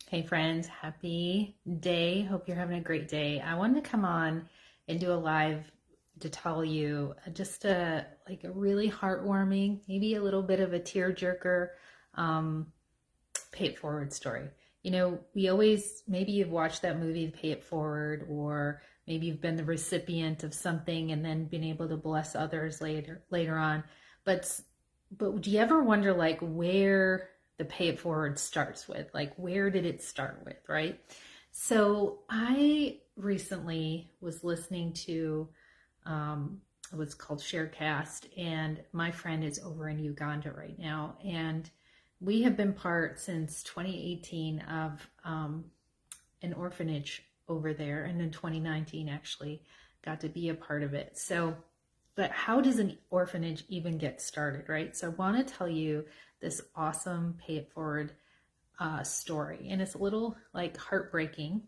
Hey friends, happy day. Hope you're having a great day. I wanted to come on and do a live to tell you just a really heartwarming, maybe a little bit of a tearjerker, um, pay it forward story. We always, maybe you've watched that movie, Pay It Forward, or maybe you've been the recipient of something and then been able to bless others later on. But but do you ever wonder like where the Pay It Forward starts with? Like where did it start with, right? So I recently was listening to what's called Sharecast, and my friend is over in Uganda right now, and we have been part since 2018 of an orphanage over there, and in 2019 actually got to be a part of it. So, but how does an orphanage even get started, right? So I want to tell you this awesome Pay It Forward story, and it's a little like heartbreaking,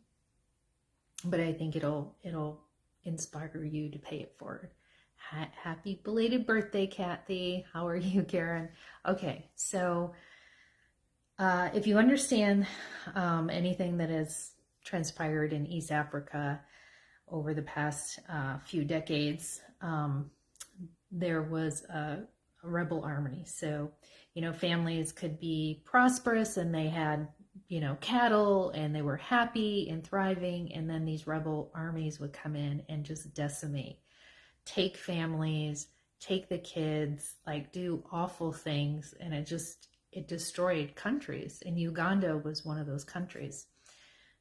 but I think it'll inspire you to pay it forward. Happy belated birthday, Kathy. How are you, Karen? Okay, so if you understand anything that has transpired in East Africa over the past few decades, there was a rebel army. So, families could be prosperous and they had, cattle and they were happy and thriving. And then these rebel armies would come in and just decimate, take families, take the kids, like do awful things. And it destroyed countries. And Uganda was one of those countries.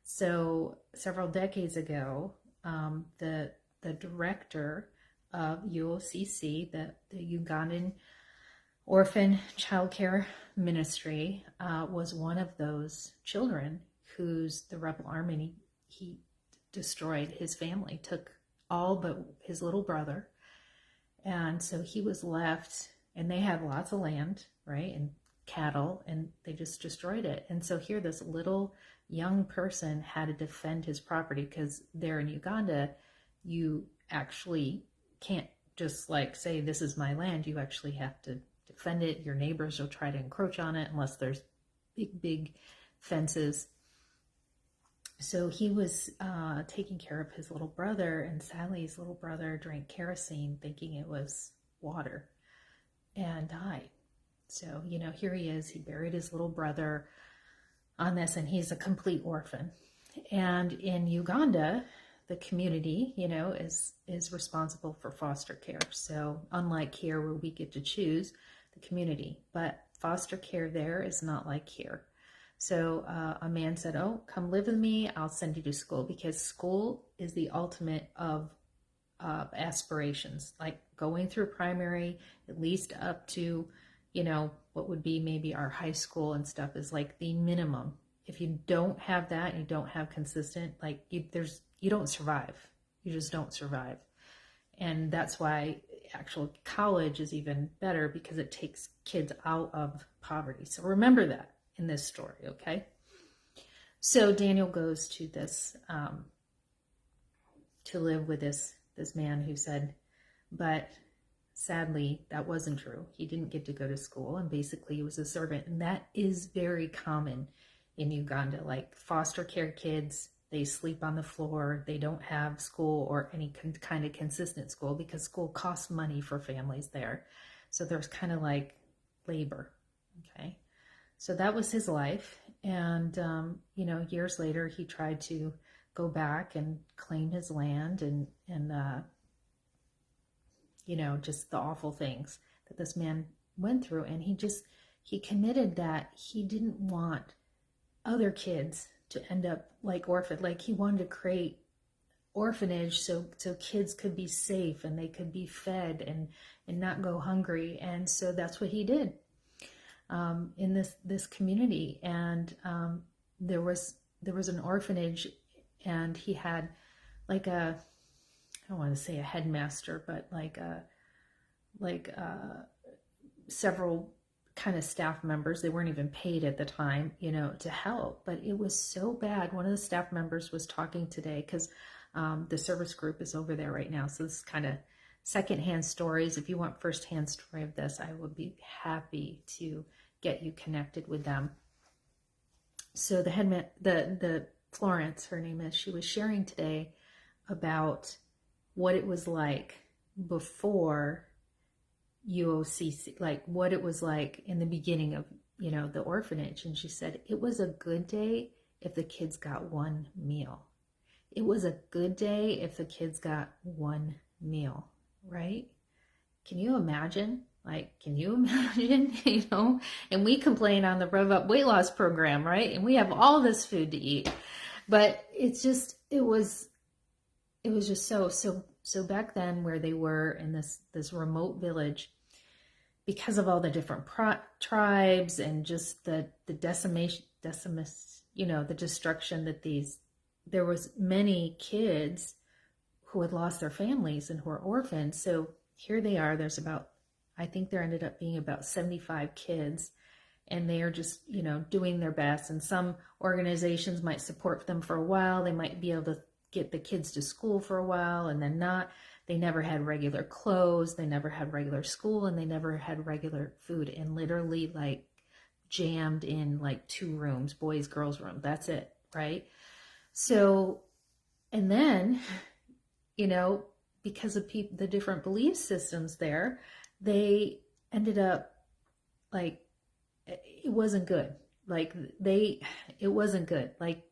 So several decades ago, the director of UOCC, the Ugandan Orphan Child Care Ministry, was one of those children whose the rebel army he destroyed his family, took all but his little brother, and so he was left. And they had lots of land, right, and cattle, and they just destroyed it. And so here, this little young person had to defend his property because there in Uganda, you actually can't just like say, this is my land. You actually have to defend it. Your neighbors will try to encroach on it unless there's big fences. So he was taking care of his little brother, and sadly, his little brother drank kerosene thinking it was water and died. So, here he is. He buried his little brother on this, and he's a complete orphan. And in Uganda, the community, is responsible for foster care. So unlike here where we get to choose the community, but foster care there is not like here. So a man said, "Oh, come live with me. I'll send you to school," because school is the ultimate of aspirations, like going through primary, at least up to, what would be maybe our high school and stuff is like the minimum. If you don't have that, and you don't have consistent, like you don't survive. You just don't survive. And that's why actual college is even better, because it takes kids out of poverty. So remember that in this story, okay? So Daniel goes to this, to live with this man who said, but sadly, that wasn't true. He didn't get to go to school, and basically he was a servant. And that is very common in Uganda. Like foster care kids, they sleep on the floor. They don't have school or any kind of consistent school because school costs money for families there. So there's kind of like labor, okay? So that was his life. And, years later, he tried to go back and claim his land and just the awful things that this man went through. And he committed that he didn't want other kids to end up like orphaned. Like he wanted to create orphanage so kids could be safe and they could be fed and not go hungry. And so that's what he did in this community. And there was an orphanage, and he had like I don't want to say a headmaster, but several kind of staff members. They weren't even paid at the time, to help. But it was so bad. One of the staff members was talking today because the service group is over there right now. So this is kind of secondhand stories. If you want firsthand story of this, I would be happy to get you connected with them. So the the Florence, her name is, she was sharing today about what it was like before UOCC, like what it was like in the beginning of, the orphanage. And she said it was a good day if the kids got one meal. It was a good day if the kids got one meal, right? Can you imagine? Like, can you imagine? And we complain on the Rev Up weight loss program, right? And we have all this food to eat. But it was just so back then where they were in this remote village, because of all the different tribes and just the the destruction that there was many kids who had lost their families and who were orphans. So here they are. I think there ended up being about 75 kids, and they are just, doing their best. And some organizations might support them for a while. They might be able to get the kids to school for a while and then not. They never had regular clothes. They never had regular school, and they never had regular food, and literally like jammed in like 2 rooms, boys, girls room. That's it. Right. So, and then, because of the different belief systems there, they ended up like, it wasn't good. Like it wasn't good. Like,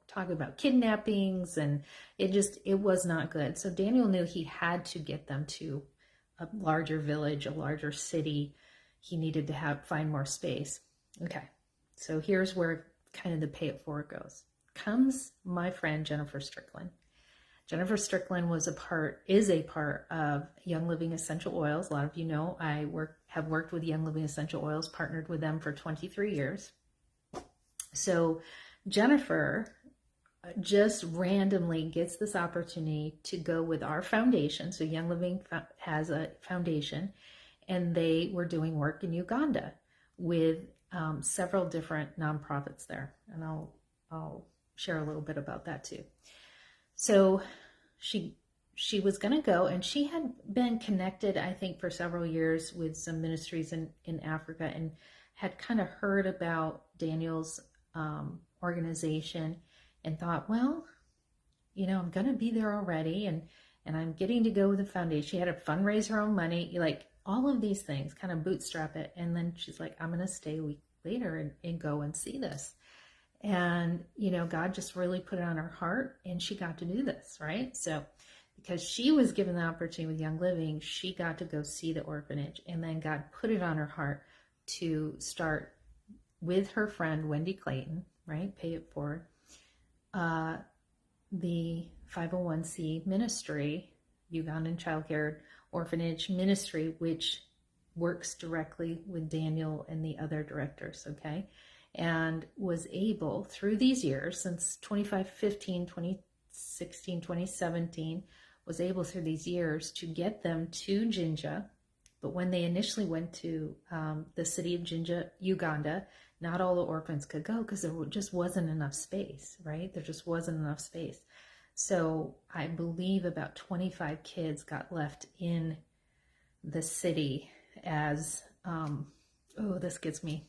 talking about kidnappings, and it was not good. So Daniel knew he had to get them to a larger village, a larger city. He needed to find more space. Okay. So here's where kind of the pay it forward goes. Comes my friend, Jennifer Strickland. Jennifer Strickland is a part of Young Living Essential Oils. A lot of you know I have worked with Young Living Essential Oils, partnered with them for 23 years. So Jennifer just randomly gets this opportunity to go with our foundation. So Young Living has a foundation, and they were doing work in Uganda with several different nonprofits there. And I'll share a little bit about that too. So she was going to go, and she had been connected, I think, for several years with some ministries in Africa, and had kind of heard about Daniel's organization, and thought, well, I'm going to be there already, and I'm getting to go with the foundation. She had to fundraise her own money, like all of these things, kind of bootstrap it. And then she's like, I'm going to stay a week later and go and see this. And, God just really put it on her heart, and she got to do this, right? So because she was given the opportunity with Young Living, she got to go see the orphanage, and then God put it on her heart to start with her friend, Wendy Clayton, right? Pay it forward. The 501c ministry, Ugandan Child Care Orphanage Ministry, which works directly with Daniel and the other directors, okay? And was able, through these years, since 2015, 2016, 2017, was able through these years to get them to Jinja. But when they initially went to the city of Jinja, Uganda, not all the orphans could go because there just wasn't enough space, right? There just wasn't enough space. So I believe about 25 kids got left in the city as, this gets me,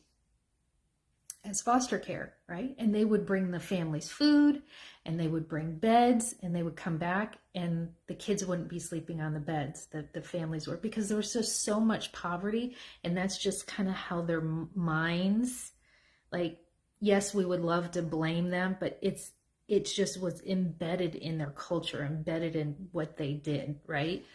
as foster care, right? And they would bring the families food, and they would bring beds, and they would come back, and the kids wouldn't be sleeping on the beds that the families were, because there was just so much poverty. And that's just kind of how their minds, like, yes, we would love to blame them, but it just was embedded in their culture, embedded in what they did, right?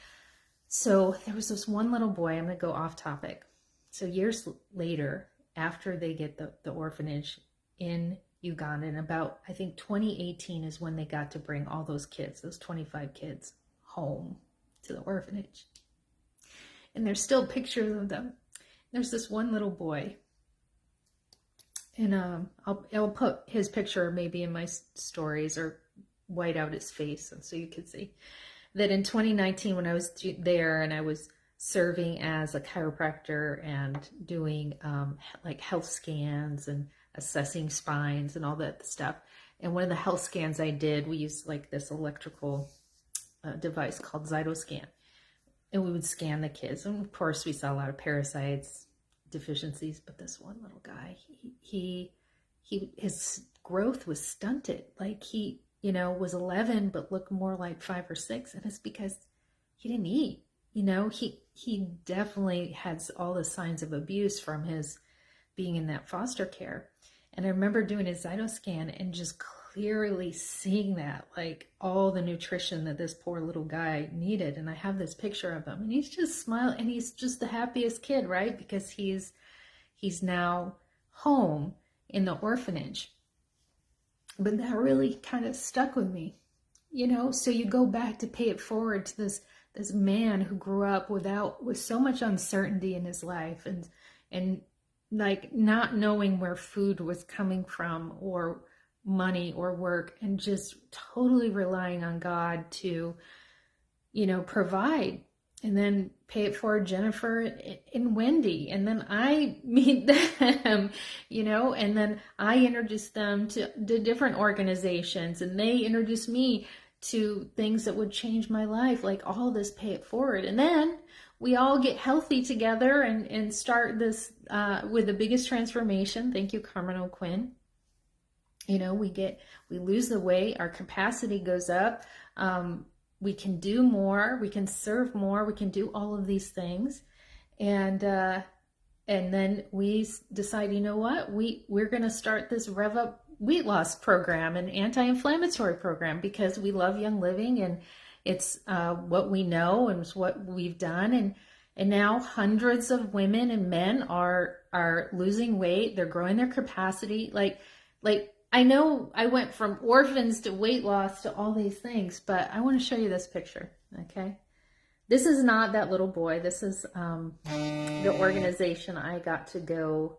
So there was this one little boy, I'm going to go off topic. So years later, after they get the orphanage in Uganda, and about, I think 2018 is when they got to bring all those kids, those 25 kids, home to the orphanage. And there's still pictures of them. There's this one little boy, and I'll put his picture maybe in my stories, or white out his face so you can see that in 2019, when I was there and I was serving as a chiropractor and doing like health scans and assessing spines and all that stuff. And one of the health scans I did, we used like this electrical device called Zytoscan. And we would scan the kids. And of course, we saw a lot of parasites, deficiencies. But this one little guy, he his growth was stunted. Like he, was 11, but looked more like 5 or 6. And it's because he didn't eat. He definitely had all the signs of abuse from his being in that foster care. And I remember doing a Cytoscan and just clearly seeing that, like all the nutrition that this poor little guy needed. And I have this picture of him, and he's just smiling, and he's just the happiest kid, right? Because he's now home in the orphanage. But that really kind of stuck with me, so you go back to pay it forward to this man who grew up with so much uncertainty in his life, and like not knowing where food was coming from, or money, or work, and just totally relying on God to provide. And then pay it forward, Jennifer and Wendy, and then I meet them, and then I introduce them to different organizations, and they introduce me to things that would change my life, like all this pay it forward. And then we all get healthy together and start this with the biggest transformation. Thank you, Carmen O'Quinn. We lose the weight, our capacity goes up. We can do more, we can serve more, we can do all of these things. And then we decide, what? We're going to start this Rev Up weight loss program, an anti-inflammatory program, because we love Young Living, and it's what we know and it's what we've done. And now hundreds of women and men are losing weight. They're growing their capacity. Like I know I went from orphans to weight loss to all these things, but I want to show you this picture, okay? This is not that little boy. This is the organization I got to go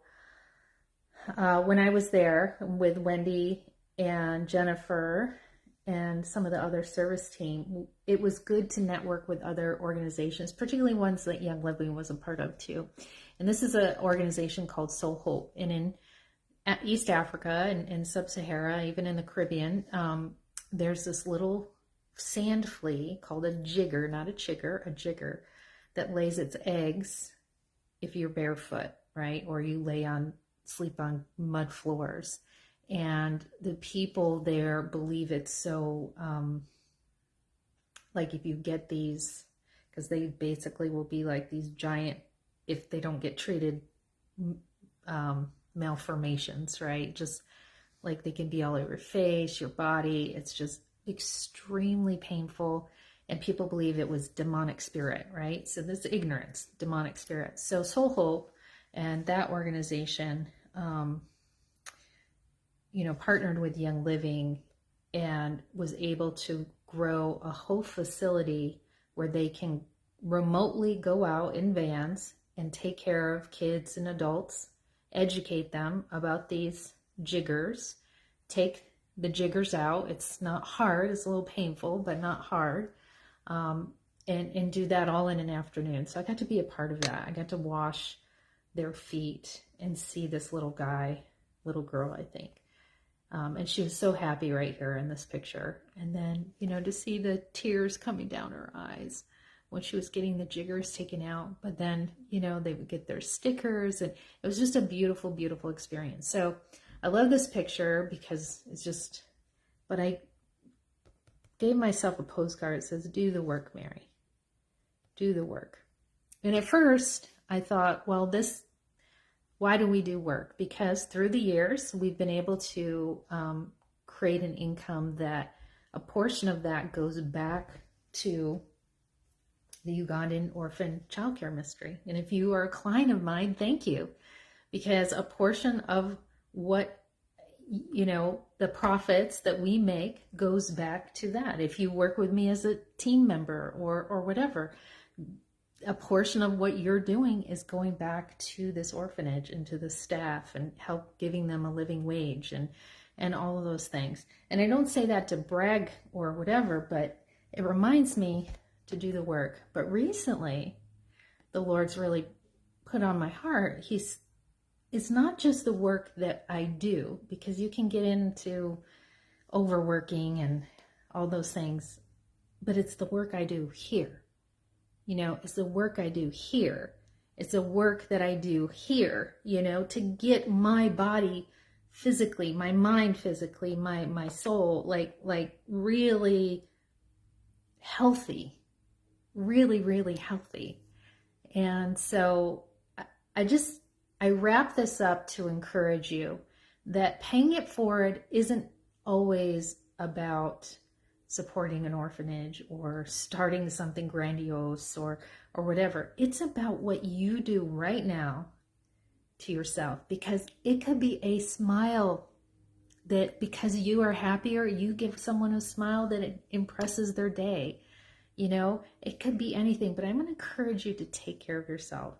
when I was there with Wendy and Jennifer and some of the other service team. It was good to network with other organizations, particularly ones that Young Living was a part of too. And this is an organization called Soul Hope. And in East Africa and Sub-Sahara, even in the Caribbean, there's this little sand flea called a jigger, not a chigger, a jigger, that lays its eggs if you're barefoot, right? Or you sleep on mud floors. And the people there believe it's so, like if you get these, because they basically will be like these giant, if they don't get treated, malformations, right? Just like they can be all over your face, your body. It's just extremely painful. And people believe it was demonic spirit, right? So this ignorance, demonic spirit. So Soul Hope and that organization, partnered with Young Living and was able to grow a whole facility where they can remotely go out in vans and take care of kids and adults, educate them about these jiggers, take the jiggers out. It's not hard, it's a little painful, but not hard. And do that all in an afternoon. So I got to be a part of that. I got to wash their feet and see this little girl, I think. And she was so happy right here in this picture. And then, to see the tears coming down her eyes when she was getting the jiggers taken out. But then, they would get their stickers, and it was just a beautiful, beautiful experience. So I love this picture because it's just, but I gave myself a postcard that says, do the work, Mary. Do the work. And at first I thought, well, why do we do work? Because through the years, we've been able to create an income that a portion of that goes back to the Ugandan Orphan Childcare Ministry. And if you are a client of mine, thank you. Because a portion of what, the profits that we make goes back to that. If you work with me as a team member or whatever, a portion of what you're doing is going back to this orphanage and to the staff and help giving them a living wage and all of those things. And I don't say that to brag or whatever, but it reminds me to do the work. But recently, the Lord's really put on my heart, it's not just the work that I do, because you can get into overworking and all those things, but it's the work I do here. It's the work I do here. It's the work that I do here, to get my body physically, my mind physically, my soul, like really healthy, really, really healthy. And so I just, I wrap this up to encourage you that paying it forward isn't always about supporting an orphanage or starting something grandiose or whatever. It's about what you do right now to yourself, because it could be a smile that, because you are happier, you give someone a smile that it impresses their day. You know, it could be anything, but I'm going to encourage you to take care of yourself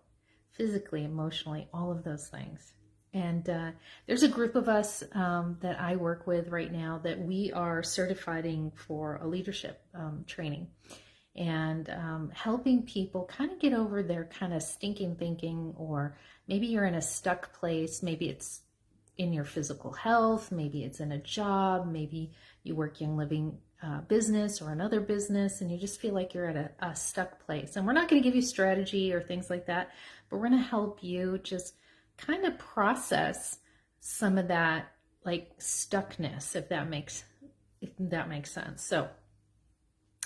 physically, emotionally, all of those things. And there's a group of us that I work with right now that we are certifying for a leadership training, and helping people kind of get over their kind of stinking thinking, or maybe you're in a stuck place. Maybe it's in your physical health, maybe it's in a job, maybe you work Young Living business or another business, and you just feel like you're at a stuck place. And we're not going to give you strategy or things like that, but we're going to help you just kind of process some of that like stuckness, if that makes sense. So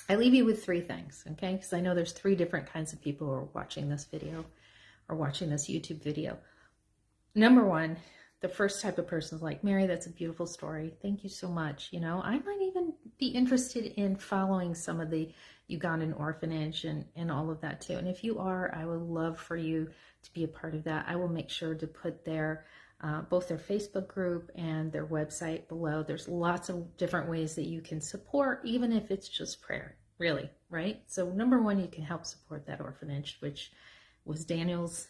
I leave you with three things, okay? Because I know there's three different kinds of people who are watching this video or watching this YouTube video. Number one, the first type of person is like, Mary, that's a beautiful story. Thank you so much. You know, I might even be interested in following some of the Ugandan orphanage and all of that too. And if you are, I would love for you to be a part of that. I will make sure to put their both their Facebook group and their website below. There's lots of different ways that you can support, even if it's just prayer, really, right? So number one, you can help support that orphanage, which was Daniel's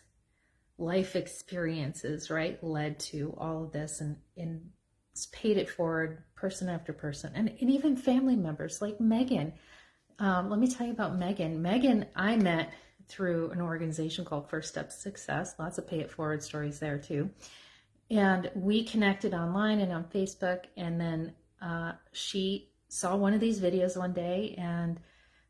life experiences, right, led to all of this, and paid it forward, person after person, and even family members like Megan. Let me tell you about Megan. Megan, I met through an organization called First Steps Success. Lots of pay it forward stories there too. And we connected online and on Facebook, and then she saw one of these videos one day, and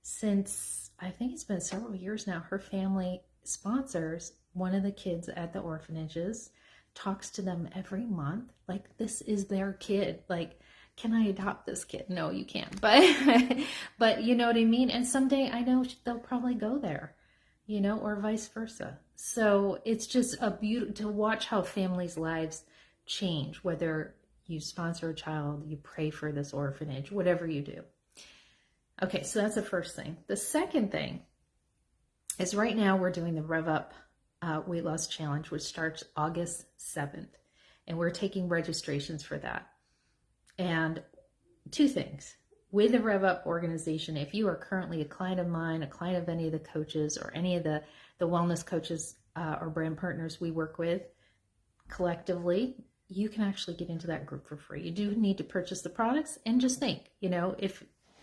since I think it's been several years now, her family sponsors one of the kids at the orphanages, talks to them every month. Like, this is their kid. Like, can I adopt this kid? No, you can't. But you know what I mean? And someday I know they'll probably go there, you know, or vice versa. So it's just a beauty to watch how families' lives change, whether you sponsor a child, you pray for this orphanage, whatever you do. Okay, so that's the first thing. The second thing is right now we're doing the Rev Up Weight Loss Challenge, which starts August 7th. And we're taking registrations for that. And two things. With the Rev Up organization, if you are currently a client of mine, a client of any of the coaches or any of the wellness coaches or brand partners we work with collectively, you can actually get into that group for free. You do need to purchase the products, and just think, you know,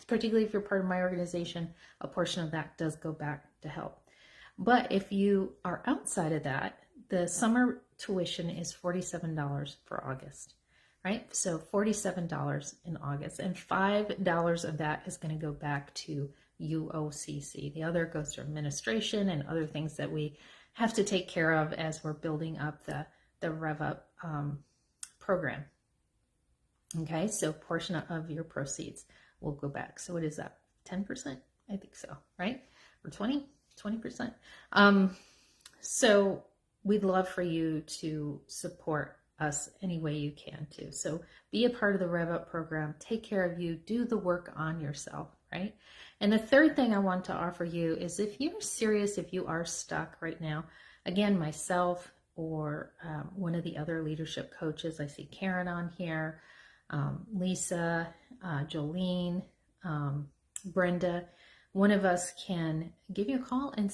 particularly if you're part of my organization, a portion of that does go back to help. But if you are outside of that, the summer tuition is $47 for August, right? So $47 in August, and $5 of that is going to go back to UOCC. The other goes to administration and other things that we have to take care of as we're building up the Rev Up program. Okay, so a portion of your proceeds will go back. So what is that? 10%? I think so, right? Or 20%? So we'd love for you to support us any way you can too. So be a part of the Rev Up program, take care of you, do the work on yourself, right? And the third thing I want to offer you is, if you're serious, if you are stuck right now, again, myself or one of the other leadership coaches, I see Karen on here, Lisa, Jolene, Brenda, one of us can give you a call and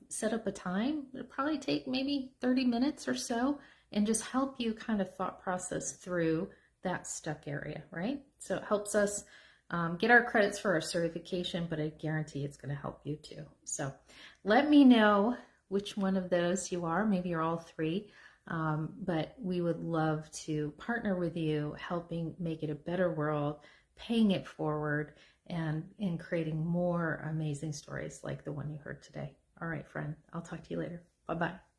set up a time. It'll probably take maybe 30 minutes or so, and just help you kind of thought process through that stuck area, right? So it helps us get our credits for our certification, but I guarantee it's going to help you too. So let me know which one of those you are. Maybe you're all three, but we would love to partner with you, helping make it a better world, paying it forward, and in creating more amazing stories like the one you heard today. All right, friend, I'll talk to you later. Bye-bye.